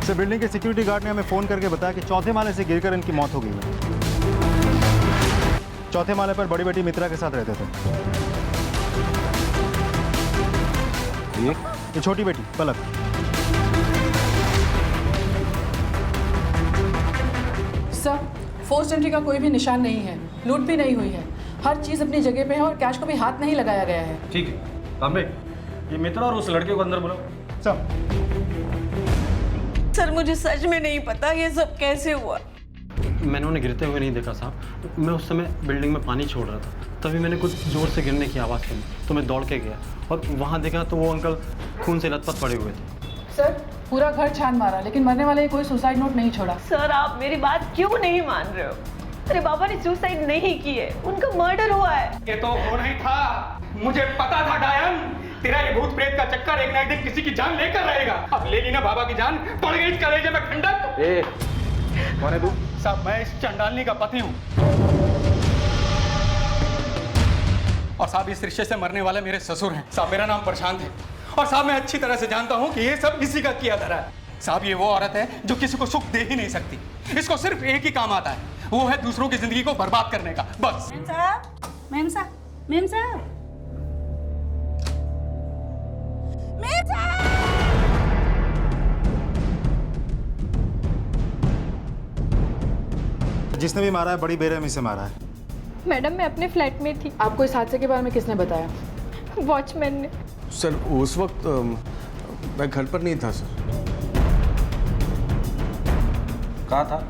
Sir building के security guard ने हमें फ़ोन करके बताया कि चौथे माले से गिरकर इनकी मौत हो गई है। चौथे माले पर बड़ी बेटी मित्रा के साथ रहते थे। ये छोटी बेटी पलक। सर, फोर्स एंट्री का कोई भी निशान नहीं है, लूट भी नहीं हुई है, हर चीज अपनी जगह पे है और कैश को भी हाथ नहीं लगाया गया है। ठीक है तांबे, ये मित्रा और उस लड़के को अंदर बुलाओ। सर मुझे सच में नहीं पता ये सब कैसे हुआ। मैंने उन्हें गिरते हुए नहीं देखा साहब, मैं उस समय बिल्डिंग में पानी छोड़ रहा था, तभी मैंने कुछ जोर से गिरने की आवाज़ सुनी तो मैं दौड़ के गया और वहाँ देखा तो वो अंकल खून से लथपथ पड़े हुए थे। सर, पूरा घर छान मारा लेकिन मरने वाले ने कोई सुसाइड नोट नहीं छोड़ा। सर आप मेरी बात क्यों नहीं मान रहे हो? अरे बाबा ने सुसाइड नहीं की है, उनका मर्डर हुआ है। ये तो वो नहीं था, मुझे पता था डायन, तेरा ये भूत प्रेत का चक्कर एक ना एक दिन किसी की जान लेकर रहेगा। अब ले ली ना बाबा की जान, पड़ गई इस कलेजे में खंडक। कौन है तू? साहब मैं इस चंडालनी का पति हूँ और साहब इस रिश्ते से मरने वाले मेरे ससुर हैं। साहब मेरा नाम प्रशांत है और साहब मैं अच्छी तरह से जानता हूँ कि ये सब इसी का किया धरा है। साहब ये वो औरत है जो किसी को सुख दे ही नहीं सकती, इसको सिर्फ एक ही काम आता है, वो है दूसरों की जिंदगी को बर्बाद करने का, बस। मेम साहब। जिसने भी मारा है बड़ी बेरहमी से मारा है। मैडम मैं अपने फ्लैट में थी। आपको इस हादसे के बारे में किसने बताया? वॉचमैन ने। सर उस वक्त मैं घर पर नहीं था सर। कहाँ था?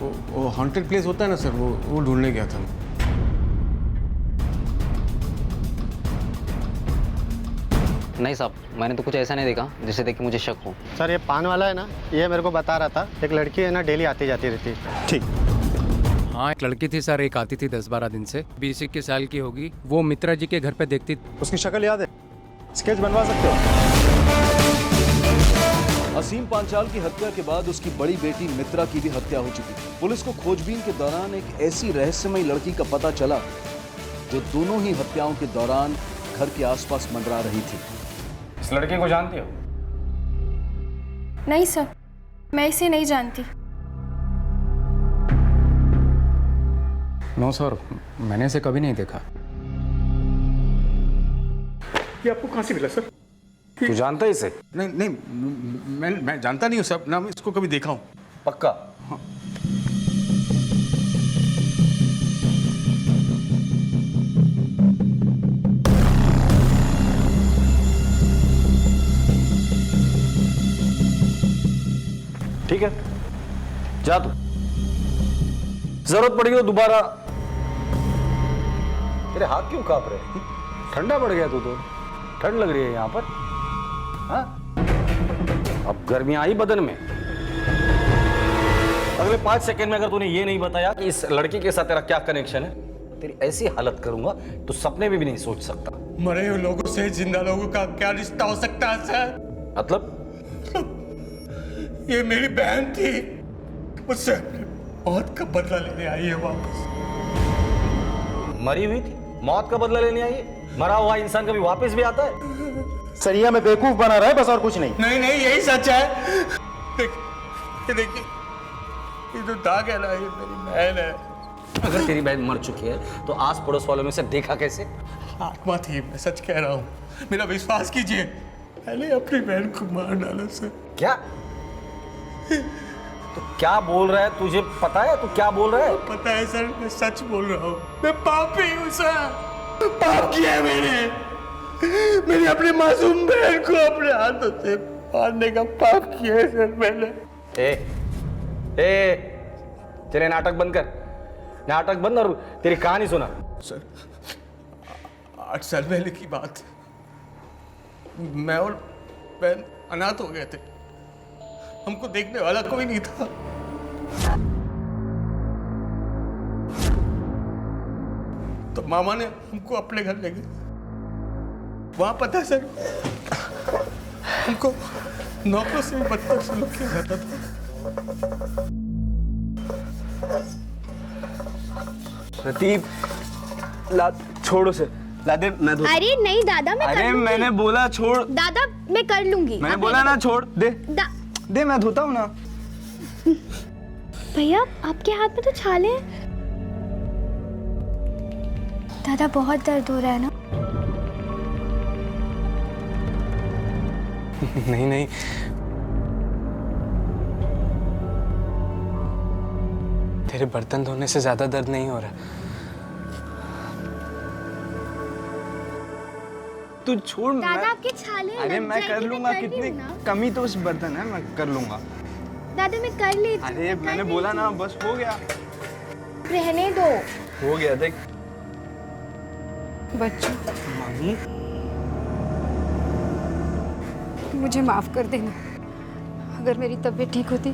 वो हॉन्टेड प्लेस होता है ना सर, वो ढूंढने गया था। नहीं साहब, मैंने तो कुछ ऐसा नहीं देखा जिसे देख के मुझे शक हो। सर ये पान वाला है ना, ये मेरे को बता रहा था एक लड़की है ना डेली आती जाती रहती है। ठीक। हाँ एक लड़की थी सर, एक आती थी 10-12 दिन से, 20-21 साल की होगी। वो मित्रा जी के घर पे देखती। उसकी शक्ल याद है? स्केच बनवा सकते हो? असीम पांचाल की हत्या के बाद उसकी बड़ी बेटी मित्रा की भी हत्या हो चुकी थी। पुलिस को खोजबीन के दौरान एक ऐसी रहस्यमयी लड़की का पता चला जो दोनों ही हत्याओं के दौरान घर के आसपास मंडरा रही थी। इस लड़के को जानती हो? नहीं सर, मैं इसे नहीं जानती। नो सर, मैंने इसे कभी नहीं देखा। ये आपको कहाँ से मिला सर? तू जानता है इसे? नहीं मैं जानता नहीं हूँ सर, ना मैं इसको कभी देखा हूँ। पक्का? हाँ। ठीक है, जा तू, जरूरत पड़ी हो दोबारा। तेरे हाथ क्यों कांप रहे? ठंडा पड़ गया तू तो, ठंड लग रही है यहाँ पर। हाँ? अब गर्मियां आई बदन में। अगले 5 सेकंड में अगर तूने ये नहीं बताया कि इस लड़की के साथ तेरा क्या कनेक्शन है, तेरी ऐसी हालत करूंगा तो सपने में भी नहीं सोच सकता। मरे हुए लोगों से जिंदा लोगों का क्या रिश्ता हो सकता है सर? मतलब? ये मेरी बहन थी, मुझसे अपनी मौत का बदला लेने आई है वापस। मरी हुई थी, मौत का बदला लेने आई है? मरा हुआ इंसान कभी वापस भी आता है? सरिया में बेवकूफ बना रहा है बस, और कुछ नहीं। नहीं यही सच है। देखिए ये जो दाग है ना, ये मेरी बहन है। अगर तेरी बहन मर चुकी है तो आस पड़ोस वालों में से देखा कैसे? आत्मा थी, मैं सच कह रहा हूँ, मेरा विश्वास कीजिए। पहले अपनी बहन को मार डाला सर। क्या? तो क्या बोल रहा है? तुझे पता है तू क्या बोल रहा है? पता है सर, मैं सच बोल रहा हूँ। मैं पापी हूँ सर, पाप किया है मैंने। मेरी अपनी मासूम बहन को अपने हाथों से मारने का पाप किया है सर मैंने। ए, चले नाटक बंद कर, नाटक बंद और तेरी कहानी सुना। सर 8 साल पहले की बात, मैं और बहन अनाथ हो गए थे, हमको देखने वाला कोई नहीं था। तो मामा ने हमको अपने घर ले गए। वहां पता है सर, हमको नौकरों से भी बदतर सलूक किया जाता था। प्रदीप, छोड़ो से, दादा मैं धो। अरे नहीं दादा, मैं अरे मैंने बोला छोड़। दादा मैं कर लूंगी। मैंने बोला ना छोड़ दे। दे, मैं धोता हूँ ना। भैया आपके हाथ में तो छाले हैं। दादा बहुत दर्द हो रहा है ना? नहीं नहीं, तेरे बर्तन धोने से ज्यादा दर्द नहीं हो रहा। तू छोड़। दादा आपके छाले अरे लग मैं जाएंगे, कर लूंगा, कर कितनी लूँ ना। कमी तो उस बर्तन है, मैं कर लूंगा। दादा मैं कर लेती हूँ। अरे मैंने बोला ना, बस हो गया। रहने दो। हो गया, देख। बच्चों, मम्मी मुझे माफ कर देना। अगर मेरी तबीयत ठीक होती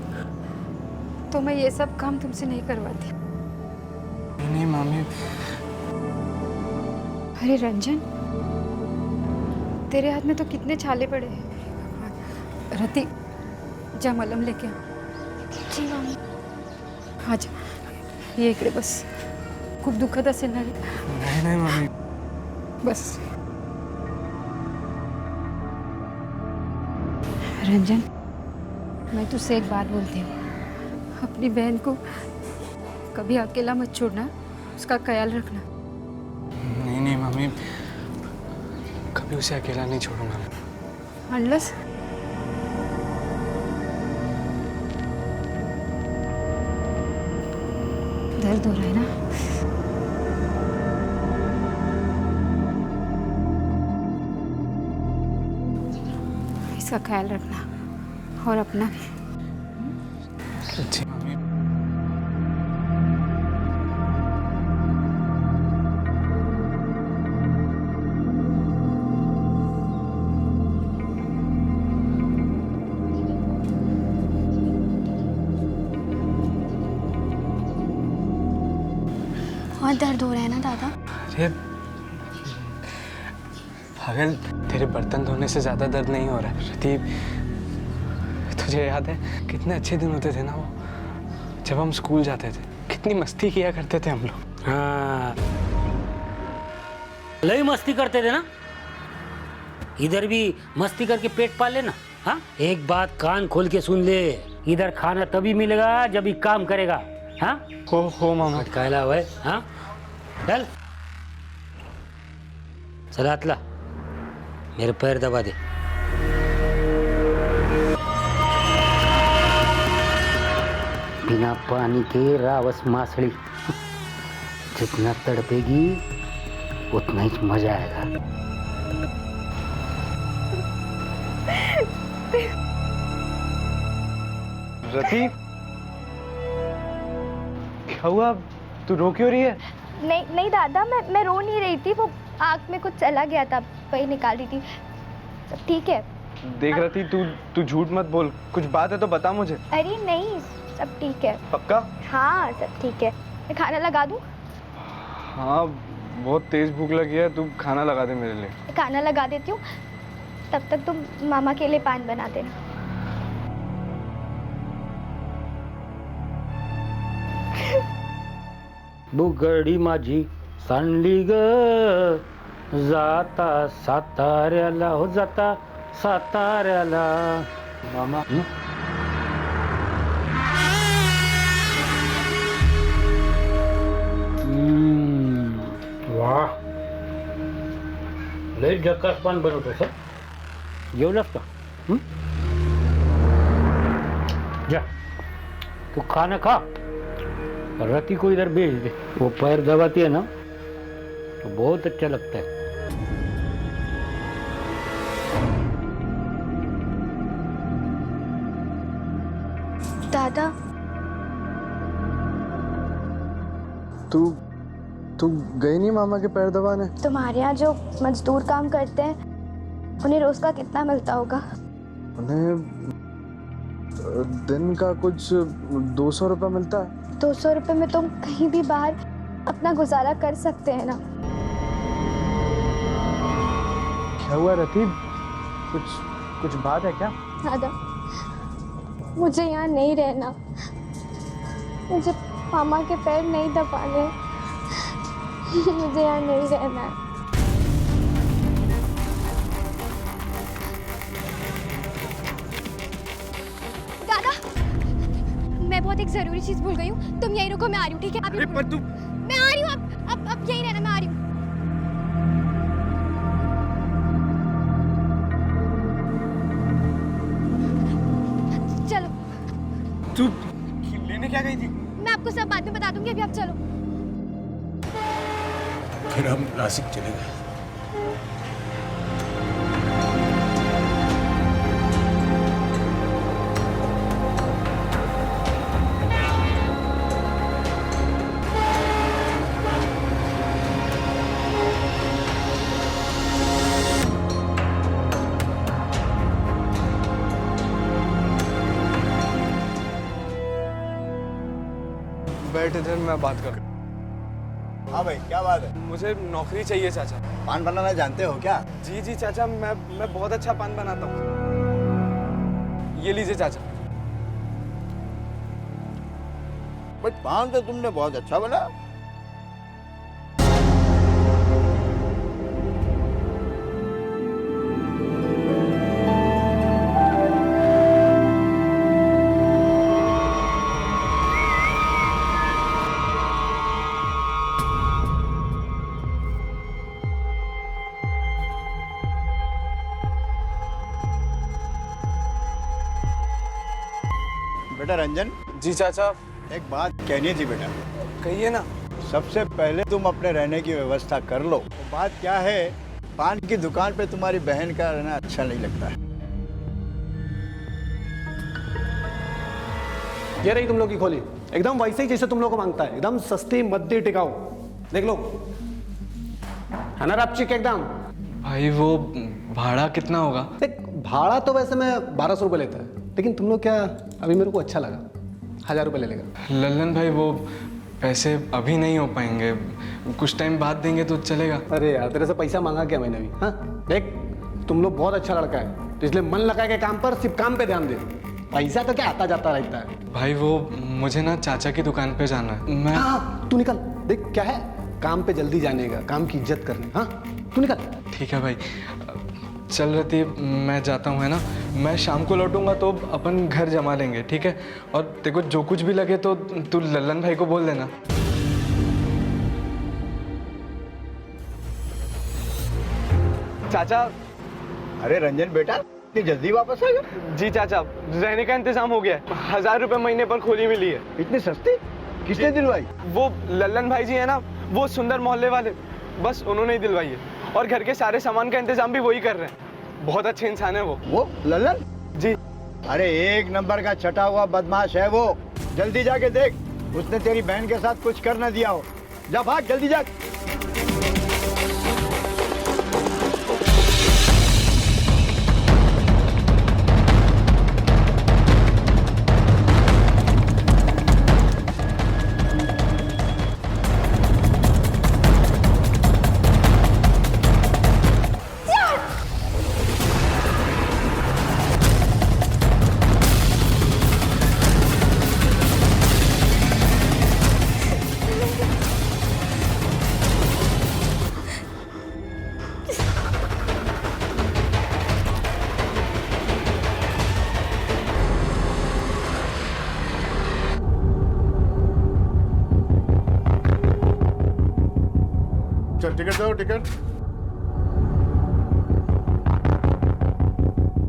तो मैं ये सब काम तुमसे नहीं करवाती। नहीं मम्मी। अरे रंजन, तेरे हाथ में तो कितने छाले पड़े हैं। रति, जा मलम लेके आ। जी मम्मी। आजा, ये इकडे बस। खूप दुखत असेल ना रे? नहीं नहीं मम्मी, बस। रंजन, मैं तुझसे एक बात बोलती हूँ, अपनी बहन को कभी अकेला मत छोड़ना, उसका ख्याल रखना। नहीं नहीं मम्मी, कभी उसे अकेला नहीं छोड़ूंगा मैं। अनलस दर्द हो रहा है ना? इसका ख्याल रखना और अपना भी। जी मम्मी। बहुत दर्द हो रहा है ना दादा? अरे पागल, तेरे बर्तन धोने से ज्यादा दर्द नहीं हो रहा है। रतीब, तुझे याद है कितने अच्छे दिन होते थे ना वो, जब हम स्कूल जाते थे, कितनी मस्ती किया करते थे हम लोग। हाँ, लई मस्ती करते थे ना। इधर भी मस्ती करके पेट पाल लेना। हाँ, एक बात कान खोल के सुन ले, इधर खाना तभी मिलेगा जब ही काम करेगा। हाँ, हो मामा। कहला हुआ है। हाँ, चल चल हाथ ला, मेरे पैर दबा दे। बिना पानी के रावस मासड़ी, जितना तड़पेगी उतना ही मजा आएगा। रति, क्या हुआ? तू रो क्यों रही है? नहीं नहीं दादा, मैं रो नहीं रही थी, वो आँख में कुछ चला गया था, वही निकाल रही थी। सब ठीक है। देख रती, तू झूठ मत बोल, कुछ बात है तो बता मुझे। अरे नहीं, सब ठीक है। पक्का? हाँ सब ठीक है। मैं खाना लगा दूँ? हाँ, बहुत तेज भूख लगी है, तू खाना लगा दे मेरे लिए। खाना लगा देती हूँ, तब तक तुम मामा के लिए पान बना देना। बुगडी माझी सांडली ग, जाता साताऱ्याला, हो जाता साताऱ्याला। मामा, वाह, लय झकास पान बनवतो सर। जेवलास का? जा, तू खाना खा, रति को इधर भेज दे। वो पैर दबाती है ना तो बहुत अच्छा लगता है। दादा, तू गई नहीं मामा के पैर दबाने? तुम्हारे यहाँ जो मजदूर काम करते हैं, उन्हें रोज का कितना मिलता होगा? उन्हें दिन का कुछ 200 रुपये मिलता है। 200 रुपये में तुम कहीं भी बाहर अपना गुजारा कर सकते हैं ना? क्या हुआ रतीब, कुछ बात है क्या? दादा, मुझे यहाँ नहीं रहना, मुझे मामा के पैर नहीं दबाने, मुझे यहाँ नहीं रहना है। बहुत एक जरूरी चीज भूल गई हूँ, तुम यहीं रुको, मैं आ रही हूँ, ठीक है? अभी पर तू मैं आ रही हूँ, अब यहीं रहना, मैं आ रही हूँ। चलो। तू लेने क्या गई थी? मैं आपको सब बाद में बता दूंगी, अभी आप चलो। फिर हम नासिक चले गए। बैठ इधर, मैं बात कर। हाँ भाई, क्या बात है? मुझे नौकरी चाहिए चाचा। पान बनाना जानते हो क्या? जी जी चाचा, मैं बहुत अच्छा पान बनाता हूँ। ये लीजिए चाचा। बट पान तो तुमने बहुत अच्छा बना। बेटा रंजन। जी चाचा। एक बात कहनी थी बेटा। कहिए ना। सबसे पहले तुम अपने रहने की व्यवस्था कर लो। तो बात क्या है, पान की दुकान पे तुम्हारी बहन का रहना अच्छा नहीं लगता है। ये रही तुम लोग की खोली, एकदम वैसे ही जैसे तुम लोग को मांगता है, एकदम सस्ती मद्दी टिकाऊ। देख लो, है ना रपचिक एकदम। भाई वो भाड़ा कितना होगा? देख, भाड़ा तो वैसे मैं 1200 रुपये लेता है, लेकिन तुम लोग क्या, अभी मेरे को अच्छा लगा, 1000 रुपये ले लेगा। लल्लन भाई वो पैसे अभी नहीं हो पाएंगे, कुछ टाइम बाद देंगे तो चलेगा। अरे यार, तेरे से पैसा मांगा क्या मैंने भी? हाँ देख, तुम लोग बहुत अच्छा लड़का है, तो इसलिए मन लगा के काम पर, सिर्फ काम पे ध्यान दे। पैसा तो क्या आता जाता रहता है। भाई वो मुझे ना चाचा की दुकान पे जाना है। मैं हाँ, तू निकल। देख क्या है, काम पे जल्दी जाने का, काम की इज्जत करने। हाँ तू निकल। ठीक है भाई, चल रही, मैं जाता हूँ, है ना? मैं शाम को लौटूंगा तो अपन घर जमा लेंगे, ठीक है? और देखो जो कुछ भी लगे तो तू लल्लन भाई को बोल देना। चाचा। अरे रंजन बेटा, इतनी जल्दी वापस आ गए? जी चाचा, रहने का इंतजाम हो गया है, 1000 रुपये महीने पर खोली मिली है। इतनी सस्ती? किसने दिलवाई? वो लल्लन भाई जी है ना, वो सुंदर मोहल्ले वाले, बस उन्होंने ही दिलवाई है। और घर के सारे सामान का इंतजाम भी वही कर रहे हैं। बहुत अच्छे इंसान है वो लल्लन? जी। अरे एक नंबर का छटा हुआ बदमाश है वो। जल्दी जाके देख, उसने तेरी बहन के साथ कुछ कर ना दिया हो। जा भाग, जल्दी जा। चल टिकट दो, टिकट।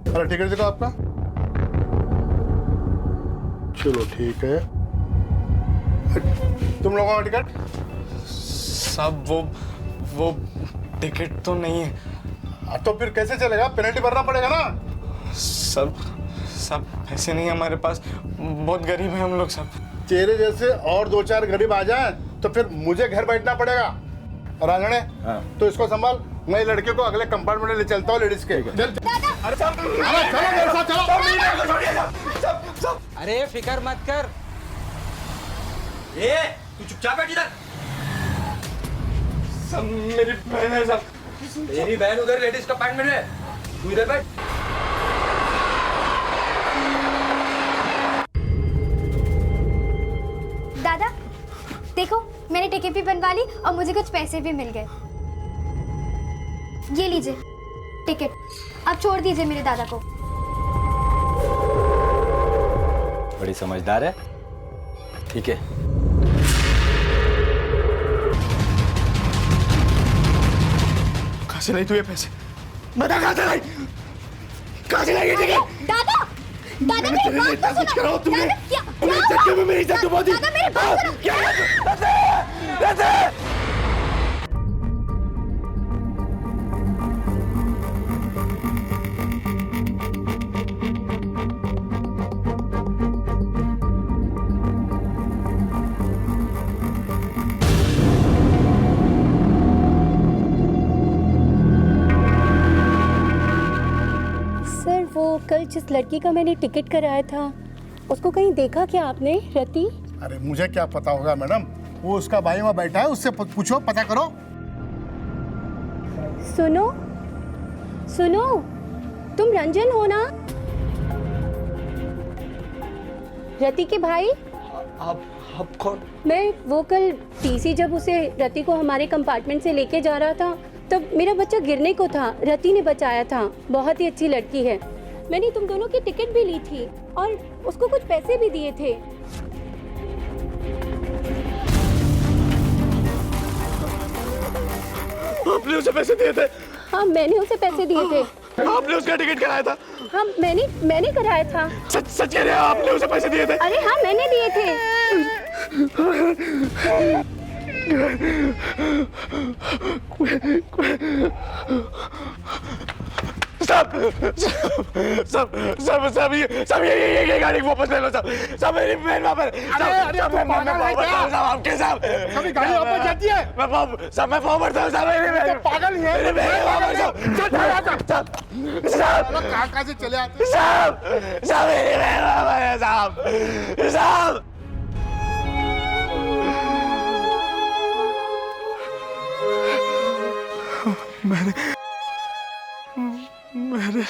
अरे टिकट देखो आपका। चलो ठीक है। तुम लोगों का टिकट? सब वो टिकट तो नहीं है। तो फिर कैसे चलेगा? पेनल्टी भरना पड़ेगा ना। सब पैसे नहीं हमारे पास, बहुत गरीब है हम लोग सब। तेरे जैसे और 2-4 गरीब आ जाए तो फिर मुझे घर बैठना पड़ेगा। राजने, तो इसको संभाल, मैं लड़के को अगले कंपार्टमेंट में ले चलता हूँ, लेडीज के। चल। अरे चलो मेरे साथ चलो। अरे फिकर मत कर। तू चुपचाप बैठ इधर। सब मेरी बहन है सब। तेरी बहन उधर लेडीज कंपार्टमेंट में, तू इधर बैठ। दादा देखो, मैंने टिकट भी बनवा ली और मुझे कुछ पैसे भी मिल गए। ये लीजिए टिकट, अब छोड़ दीजिए मेरे दादा को। बड़ी समझदार है। ठीक है। कहाँ से लाई तू ये पैसे? बता कहाँ से लाई? कहाँ से लाई ये जगह? दादा दादा मेरी बात तो सुनो। कराओ तुमने। दादा, क्या पुलिस चक्कर में मेरी इज्जत डुबा दी। दादा मेरी बात सुनो। क्या? सर वो कल जिस लड़की का मैंने टिकट कराया था उसको कहीं देखा क्या आपने? रति? अरे मुझे क्या पता होगा मैडम, वो उसका भाई वहाँ बैठा है, उससे पूछो, पता करो। सुनो सुनो, तुम रंजन हो ना? रति के भाई? आप कौन? मैं वो कल टीसी जब उसे रति को हमारे कंपार्टमेंट से लेके जा रहा था तब मेरा बच्चा गिरने को था, रति ने बचाया था। बहुत ही अच्छी लड़की है। मैंने तुम दोनों की टिकट भी ली थी और उसको कुछ पैसे भी दिए थे। आपने उसे पैसे दिए थे? हाँ मैंने उसे पैसे दिए थे। आपने उसका टिकट कराया था? हाँ मैंने कराया था। सच कह रहे हो, आपने उसे पैसे दिए थे? अरे हाँ मैंने दिए थे। सब ये गाड़ी वापस ले लो सब मेरी बहन वापस। आपके साहब कभी गाड़ी वापस जाती है? मैं फॉर्वर्ड था साहब, मेरी पागल है। मेरी बहन वापस कहाँ से चले आते साहब? मेरी बहन वापस है साहब। मैंने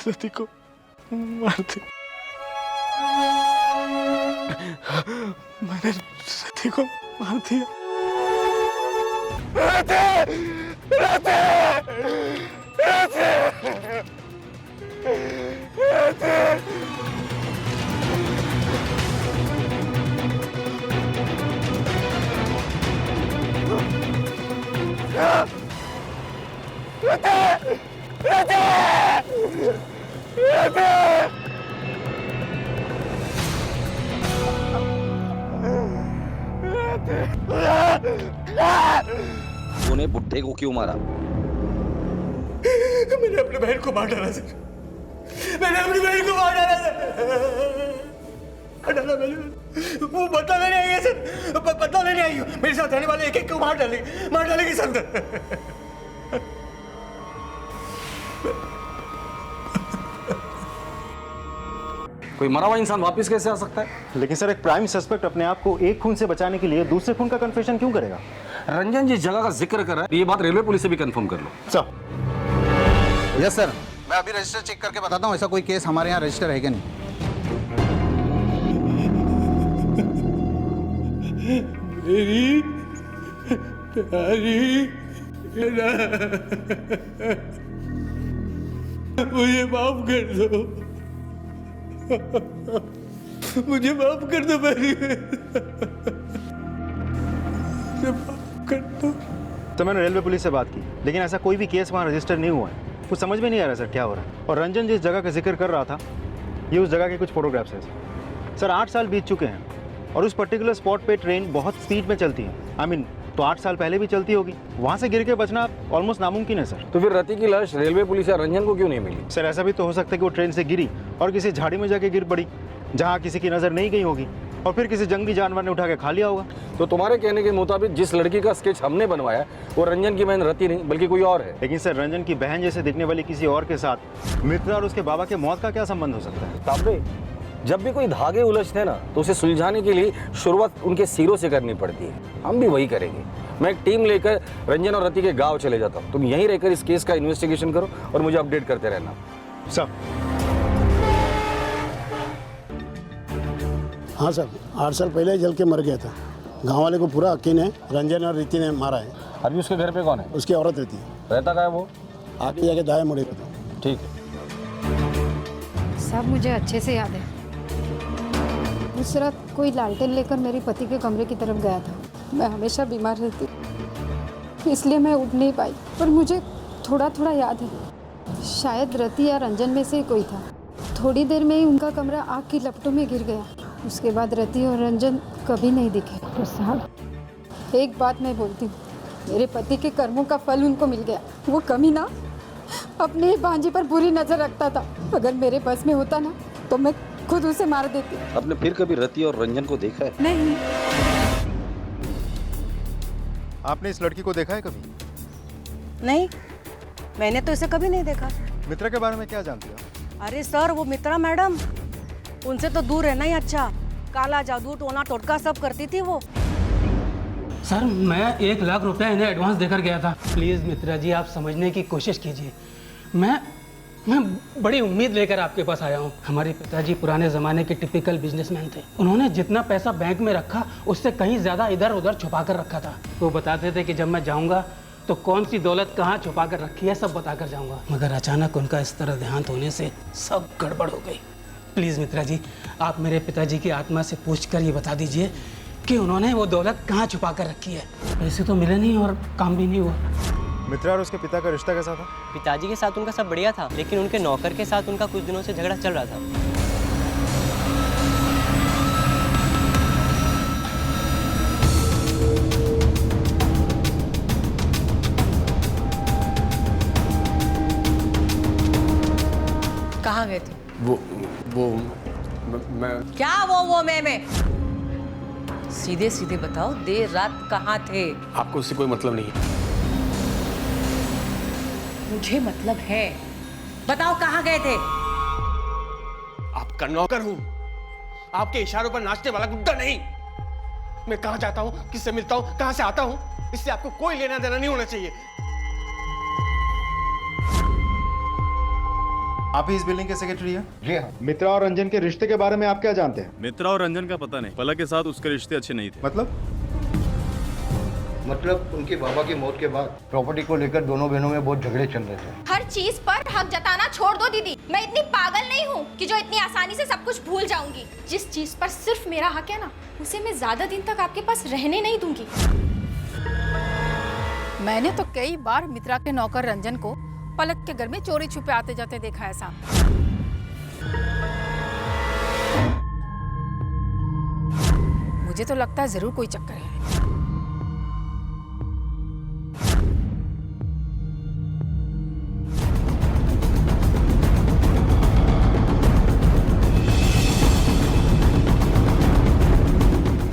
रति को मार दिया। मैंने रति को मार दिया। तूने बुड्ढे को क्यों मारा? मैंने अपने बहन को मार डाला सर। मैंने अपनी बहन को मार डाला सर। वो बदला लेने आई है सर, बदला लेने आई हूँ। मेरे साथ रहने वाले एक को मार डालेगी सर। कोई मरा हुआ इंसान वापस कैसे आ सकता है? लेकिन सर एक प्राइम सस्पेक्ट अपने आप को एक खून से बचाने के लिए दूसरे खून का कन्फेशन क्यों करेगा? रंजन जिस जगह का जिक्र कर रहा है ये बात रेलवे पुलिस से भी कंफर्म कर लो। सर। यस सर, मैं अभी रजिस्टर चेक करके बताता हूँ। ऐसा कोई केस हमारे यहाँ रजिस्टर है क्या नहीं। मेरी प्यारी मुझे माफ कर दो, मुझे माफ कर दो मेरी, माफ कर दो। तो मैंने रेलवे पुलिस से बात की लेकिन ऐसा कोई भी केस वहाँ रजिस्टर नहीं हुआ है। कुछ समझ में नहीं आ रहा सर क्या हो रहा है। और रंजन जिस जगह का जिक्र कर रहा था ये उस जगह के कुछ फोटोग्राफ्स हैं सर। 8 साल बीत चुके हैं और उस पर्टिकुलर स्पॉट पे ट्रेन बहुत स्पीड में चलती है। तो 8 साल पहले भी चलती होगी। वहाँ से गिर के बचना ऑलमोस्ट नामुमकिन है सर। तो फिर रति की लाश रेलवे पुलिस या रंजन को क्यों नहीं मिली? सर ऐसा भी तो हो सकता है कि वो ट्रेन से गिरी और किसी झाड़ी में जाके गिर पड़ी जहाँ किसी की नज़र नहीं गई होगी और फिर किसी जंगली जानवर ने उठा के खा लिया होगा। तो तुम्हारे कहने के मुताबिक जिस लड़की का स्केच हमने बनवाया वो रंजन की बहन रति नहीं बल्कि कोई और है। लेकिन सर रंजन की बहन जैसे दिखने वाली किसी और के साथ मित्रा और उसके बाबा के मौत का क्या संबंध हो सकता है? ताबे जब भी कोई धागे उलझते हैं ना तो उसे सुलझाने के लिए शुरुआत उनके सिरों से करनी पड़ती है। हम भी वही करेंगे। मैं एक टीम लेकर रंजन और रति के गांव चले जाता हूँ। तुम यहीं रहकर इस केस का इन्वेस्टिगेशन करो और मुझे अपडेट करते रहना। सर। हाँ सर, 8 साल पहले जल के मर गया था। गांव वाले को पूरा यकीन है रंजन और रीति ने मारा है। अभी उसके घर पे कौन है? उसकी औरत रहती है। रहता कहाँ है वो? आगे जाके दाएं मुड़े को। ठीक है। सब मुझे अच्छे से याद है। उस रात कोई लालटेन लेकर मेरे पति के कमरे की तरफ गया था। मैं हमेशा बीमार रहती, इसलिए मैं उठ नहीं पाई, पर मुझे थोड़ा थोड़ा याद है। शायद रति या रंजन में से कोई था। थोड़ी देर में ही उनका कमरा आग की लपटों में गिर गया। उसके बाद रति और रंजन कभी नहीं दिखे। तो साहब, एक बात मैं बोलती हूँ, मेरे पति के कर्मों का फल उनको मिल गया। वो कमीना अपने ही भांजी पर बुरी नजर रखता था। अगर मेरे बस में होता ना तो मैं खुद उसे मार देती। आपने फिर कभी रति और रंजन को देखा है? नहीं। आपने इस लड़की को देखा है कभी? नहीं, मैंने तो इसे कभी नहीं देखा। मित्रा के बारे में क्या जानती हो? अरे सर, वो मित्रा मैडम, उनसे तो दूर रहना ही अच्छा। काला जादू, टोना टोटका सब करती थी वो। सर, मैं 1 लाख रुपए इन्हें एडवांस देकर गया था। प्लीज़ मित्रा जी, आप समझने की कोशिश कीजिए। मैं बड़ी उम्मीद लेकर आपके पास आया हूँ। हमारे पिताजी पुराने ज़माने के टिपिकल बिजनेसमैन थे। उन्होंने जितना पैसा बैंक में रखा उससे कहीं ज़्यादा इधर उधर छुपा कर रखा था। वो बताते थे कि जब मैं जाऊँगा तो कौन सी दौलत कहाँ छुपा कर रखी है सब बता कर जाऊँगा। मगर अचानक उनका इस तरह देहांत होने से सब गड़बड़ हो गई। प्लीज़ मित्रा जी, आप मेरे पिताजी की आत्मा से पूछ कर ये बता दीजिए कि उन्होंने वो दौलत कहाँ छुपा कर रखी है। पैसे तो मिले नहीं और काम भी नहीं हुआ। मित्रा और उसके पिता का रिश्ता कैसा था? पिताजी के साथ उनका सब बढ़िया था, लेकिन उनके नौकर के साथ उनका कुछ दिनों से झगड़ा चल रहा था। कहाँ गए थे? वो मैं क्या वो मैं सीधे सीधे बताओ, देर रात कहाँ थे? आपको उससे कोई मतलब नहीं है। मुझे मतलब है, बताओ कहाँ गए थे? आपका नौकर हूं, आपके इशारों पर नाचने वाला गुड्डा नहीं। मैं कहां जाता हूं, किससे मिलता हूं, कहां से आता हूं, इससे आपको कोई लेना देना नहीं होना चाहिए। आप ही इस बिल्डिंग के सेक्रेटरी हैं? जी हाँ। मित्रा और रंजन के रिश्ते के बारे में आप क्या जानते हैं? मित्रा और रंजन का पता नहीं, पलक के साथ उसके रिश्ते अच्छे नहीं थे। मतलब उनके बाबा की मौत के बाद प्रॉपर्टी को लेकर दोनों बहनों में बहुत झगड़े चल रहे थे। हर चीज पर हक जताना छोड़ दो दीदी। मैं इतनी पागल नहीं हूँ कि जो इतनी आसानी से सब कुछ भूल जाऊंगी। जिस चीज पर सिर्फ मेरा हक है ना, उसे मैं ज्यादा दिन तक आपके पास रहने नहीं दूंगी। मैंने तो कई बार मित्रा के नौकर रंजन को पलक के घर में चोरी छुपे आते जाते देखा है साहब। मुझे तो लगता है जरूर कोई चक्कर है।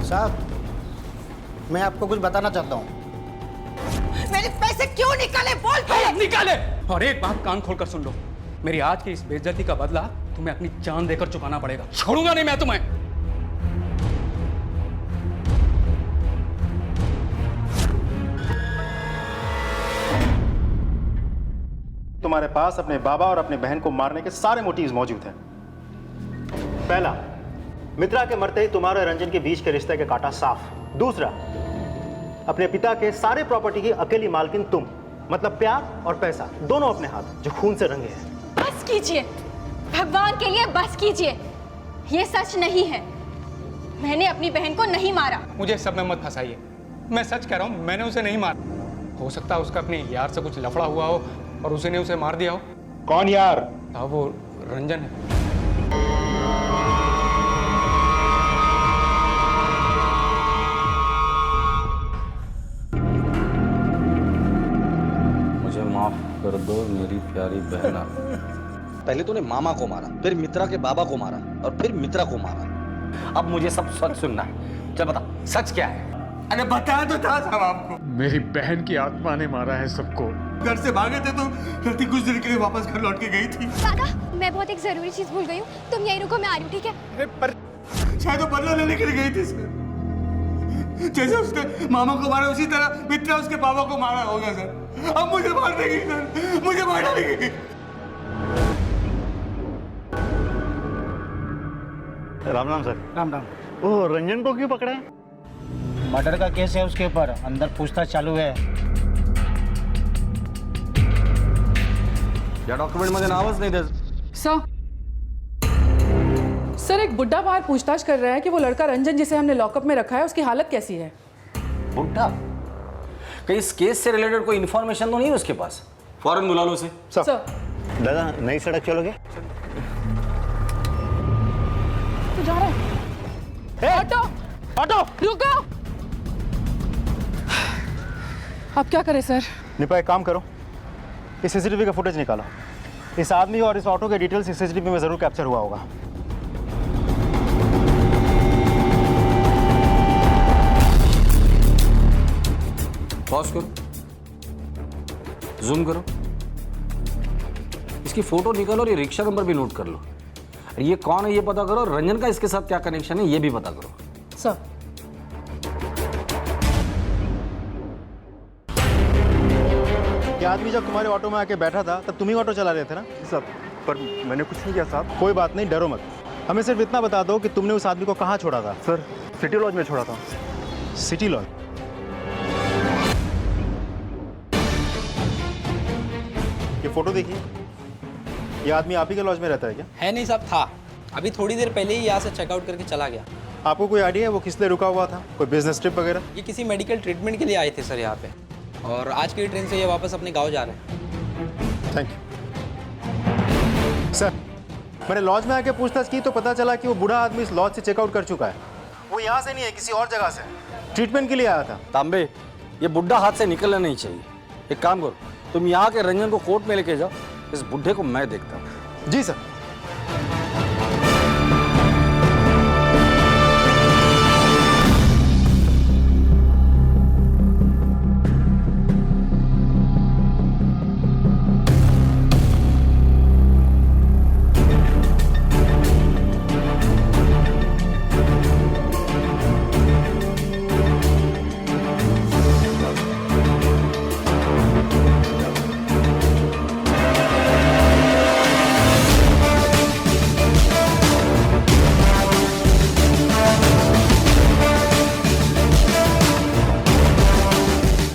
साहब, मैं आपको कुछ बताना चाहता हूँ। मेरे पैसे क्यों निकाले? बोल पहले। निकाले। और एक बात कान खोलकर सुन लो, मेरी आज की इस बेइज्जती का बदला तुम्हें अपनी जान देकर चुकाना पड़ेगा। छोड़ूंगा नहीं मैं तुम्हें। तुम्हारे पास अपने बाबा और अपने बहन को मारने के सारे मोटिव्स मौजूद हैं। पहला, मित्रा के मरते ही तुम्हारे और रंजन के बीच के रिश्ते के काटा साफ। दूसरा, अपने पिता के सारे प्रॉपर्टी की अकेली मालकिन तुम, मतलब प्यार और पैसा दोनों अपने हाथ, जो खून से रंगे हैं। बस कीजिए, भगवान के लिए बस कीजिए। ये सच नहीं है। मैंने अपनी बहन को नहीं मारा। मुझे सब में मत फंसाइए, मैं सच कह रहा हूँ, मैंने उसे नहीं मारा। हो सकता है उसका अपने यार से कुछ लफड़ा हुआ हो और उसी ने उसे मार दिया हो। कौन यार? हाँ, वो रंजन है। माफ कर दो मेरी प्यारी बहना। पहले तूने मामा को मारा, फिर मित्रा के बाबा को मारा और फिर मित्रा को मारा। अब मुझे सब सच सुनना है। चल बता, सच क्या है? अरे बताया तो था साहब आपको। मेरी बहन की आत्मा ने मारा है सबको। घर से भागे थे तो रति कुछ देर के लिए वापस घर लौट के गई थी। दादा, मैं बहुत एक जरूरी चीज भूल गई हूँ। तुम यहीं रुको, मैं आ रही हूँ, ठीक है? पर शायद वो बदला लेने के लिए गई थी सर। जैसे उसने मामा को मारा उसी तरह मित्रा उसके पापा को मारा होगा सर। अब मुझे मार देगी सर, मुझे मार देगी। राम राम सर। राम राम। ओह, रंजन को क्यों पकड़ा है? मर्डर का केस है उसके ऊपर, अंदर पूछताछ चालू है। या डॉक्यूमेंट मध्ये नावच नाही त्याचं। सर एक बुड्ढा बाहर पूछताछ कर रहा है कि वो लड़का रंजन जिसे हमने लॉकअप में रखा है उसकी हालत कैसी है। बुड्ढा? कहीं इस केस से रिलेटेड कोई इन्फॉर्मेशन तो नहीं है उसके पास? फौरन बुला लो उसे। सर दादा नई सड़क चलोगे? तू जा रहा है? ऑटो ऑटो रुको। अब क्या करें सर? निपा एक काम करो, इस सीसीटीवी का फुटेज निकालो। इस आदमी और इस ऑटो के डिटेल्स इस सीसीटीवी में जरूर कैप्चर हुआ होगा। पॉज करो, जूम करो, इसकी फोटो निकालो और ये रिक्शा नंबर भी नोट कर लो। ये कौन है ये पता करो, रंजन का इसके साथ क्या कनेक्शन है ये भी पता करो। सर ये आदमी जब तुम्हारे ऑटो में आके बैठा था तब तुम ही ऑटो चला रहे थे ना? साहब पर मैंने कुछ नहीं किया साहब। कोई बात नहीं, डरो मत। हमें सिर्फ इतना बता दो कि तुमने उस आदमी को कहाँ छोड़ा था? सर सिटी लॉज में छोड़ा था। City laws? ये फोटो देखिए, ये आदमी आप ही के लॉज में रहता है क्या? है नहीं साहब, था। अभी थोड़ी देर पहले ही यहाँ से चेकआउट करके चला गया। आपको कोई आइडिया है वो किस लिए रुका हुआ था? कोई बिजनेस ट्रिप वगैरह? ये किसी मेडिकल ट्रीटमेंट के लिए आए थे सर यहाँ पे, और आज की ट्रेन से ये वापस अपने गांव जा रहे हैं। Thank you sir. मैंने लॉज में आके पूछताछ की तो पता चला कि वो बूढ़ा आदमी इस लॉज से चेकआउट कर चुका है। वो यहाँ से नहीं है, किसी और जगह से ट्रीटमेंट के लिए आया था। तांबे, ये बुड्ढा हाथ से निकलना नहीं चाहिए। एक काम करो, तुम यहाँ के रंजन को कोर्ट में लेके जाओ, इस बुड्ढे को मैं देखता हूँ। जी सर।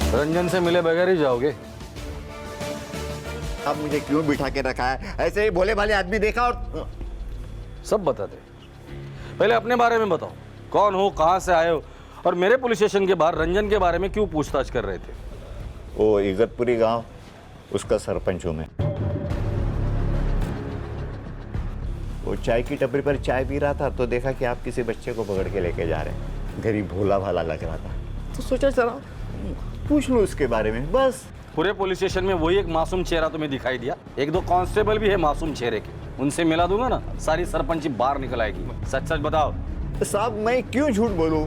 रंजन से मिले बगैर ही जाओगे? अब मुझे क्यों बिठा के रखा है? ऐसे ही भोले भाले आदमी देखा और सब बताते। पहले अपने बारे में बताओ, कौन हो, कहाँ से आए हो, और मेरे पुलिस स्टेशन के बाहर रंजन के बारे में क्यों पूछताछ कर रहे थे? वो इज्जतपुरी गांव, उसका सरपंच हूँ मैं। वो चाय की टपरी पर चाय पी रहा था तो देखा कि आप किसी बच्चे को पकड़ के लेके जा रहे हैं। गरीब भोला भाला लग रहा था तो सोचा चला पूछ लो उसके बारे में, बस। पूरे पुलिस स्टेशन में वही एक मासूम चेहरा तुम्हें दिखाई दिया? एक दो कांस्टेबल भी है मासूम चेहरे के, उनसे मिला दूंगा ना, सारी सरपंची बाहर निकल आएगी। सच सच बताओ। साहब मैं क्यों झूठ बोलूं?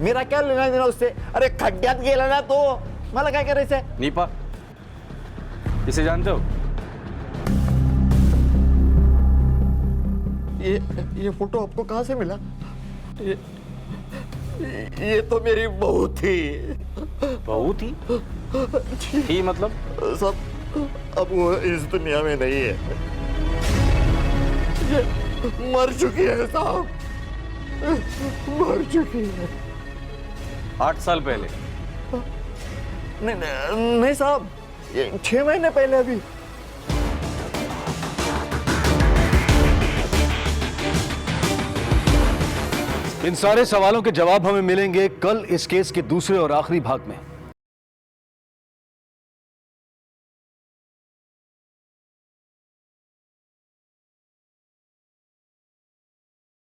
मेरा क्या लेना देना उससे? अरे खड्ड्यात गेला ना तो मला काय करायचंय? नीपा, इसे जानते हो? ये फोटो आपको कहाँ से मिला? ये तो मेरी बहू थी। बहू थी? थी मतलब? सब अब वो इस दुनिया में नहीं है, ये मर चुकी है साहब, मर चुकी है। 8 साल पहले? नहीं साहब, ये 6 महीने पहले। अभी इन सारे सवालों के जवाब हमें मिलेंगे कल इस केस के दूसरे और आखिरी भाग में।